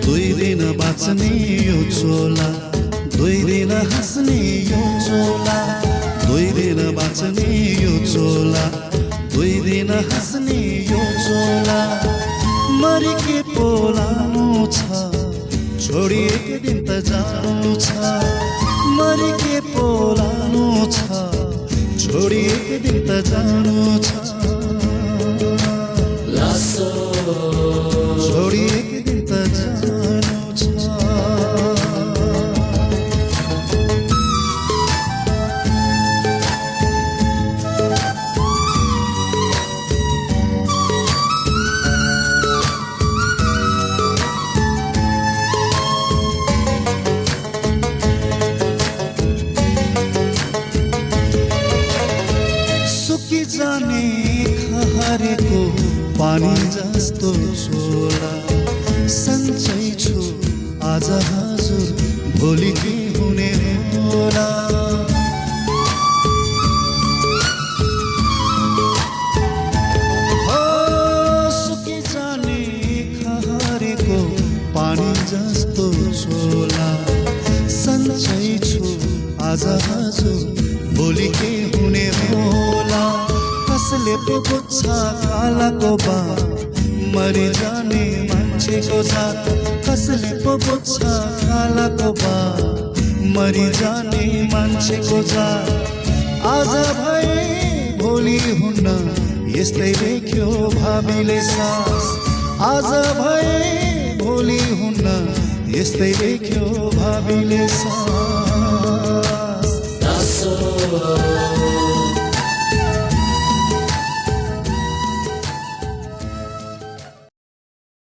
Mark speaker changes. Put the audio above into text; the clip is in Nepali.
Speaker 1: दुई दिन बाँच्ने यो चोला, दुई दिन हाँस्ने यो चोला, दुई दिन बाँच्ने यो चोला, दुई दिन हाँस्ने यो चोला। मरि के पोलानु छ, छोडी एक दिन त जानु छ। मरि के पोलानु छ, छोडी एक दिन त जानु छ। छोडी एक दिन त जानु छ। सुकी जाने खहरेको पानी जस्तो चोला, सन्चै छु आज हजुर, भोलि के हुने होला। हो सुकी जाने खहरेको पानी जस्तो चोला, सन्चै छु आज हजुर, भोलि के हुने होला। कसले पो बुझ्छ कालाको बात, मरि जाने मान्छेको जात। कसले पो बुझ्छ कालाको बात, मरि जाने मान्छेको जात। आज भए भोलि हुन्न, यस्तै लेख्यो भावीले सास। आज भए भोलि हुन्न, यस्तै लेख्यो भावीले सास।